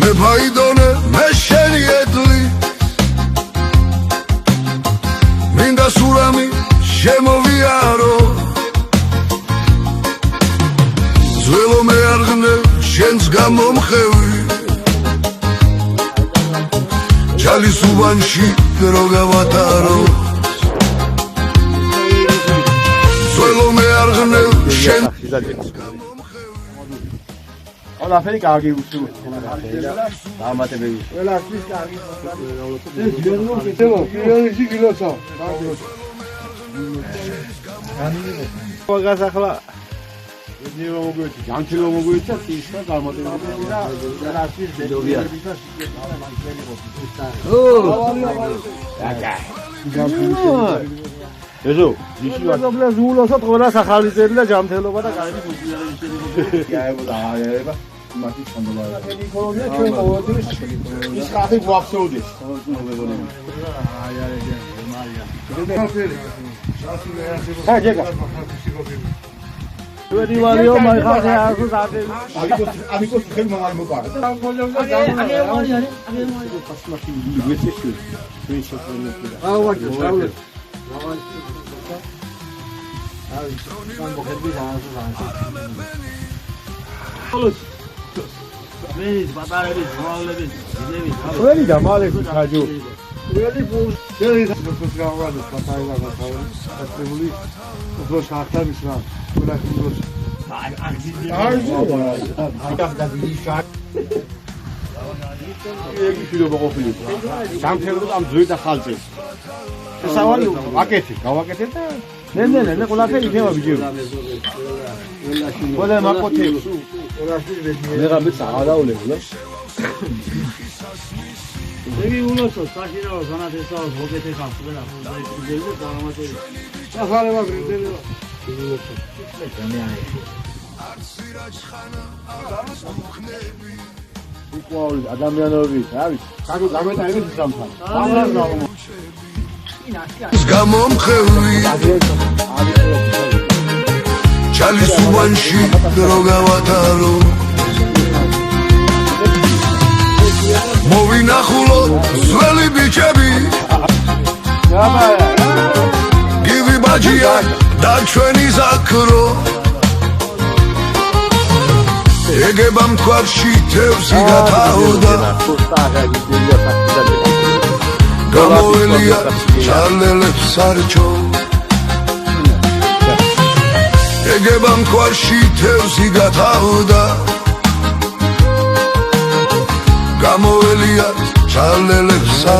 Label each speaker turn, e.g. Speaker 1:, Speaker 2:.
Speaker 1: მე ფაიდონე მე შენი ედლი მინდა სურამი შემოვიარო ძველო მე არ გნევ შენს გამომხევი ჩალის უბანში დრო გავატარო ძველო მე არ გნევ შენს
Speaker 2: ყველაფერი კარგი უსულო. დამატებები. ყველაფერი კარგი. ეს გერნო პირველი კილოსა. მაგას ახლა ნიო მოგვიწი, ჯანჩილო მოგვიწი, ისა დამატებები და რასის დედოვია. ეზო, ისი ვარ. ზოგადად ზულოსა ყველა სახალი წელი და ჯანმრთელობა და კარგი ფუნქციონალური. გაებოდა აღება. მათი ჩანდოლა. ნიკოლოზია ჩვენ მოვადი ის ხალხი გვახსოვდეს. აი არის მალია. საჯეკა. ვედი ვარიო მაი ხალხი ახო დადი. ამიკოს ხელ მაგალ მოკარა. მეის ბატარეების ძვალების ძნები ხალხი და მალე ხაჯო ველი ბულში გავადა ბატარეა გასული უფრო საერთოდ ისმა ყველაფერი დროს იგი შეიძლება ყოფილი სამხედრო ამ ძვირ და ხალხის ესავალი ვაკეთე გავაკეთე და ნე ყველაფერი იქნება ბიჭო ყველა მაკოთე მე გამიც აღარაულები იგი უნოსო საშირავ განათესავს მოგეთე ხალხს ყველა დაიწყდება და დამატები ახალება გრინდელება უყოვლი ადამიანები არის საკუთარ გამეტაებს სამთან
Speaker 1: გამომხევი ჩალის უბანში დრო გავატარო მოვინახულო ძველი ბიჭები გივი ბაჯია და ჩვენი ზაქრო ეგება მქვარში თევზი გათავდა გამოელია ჩალელებს სარჩო ეგება მქვარში თევზი გათავდა გამოელია ჩალელებს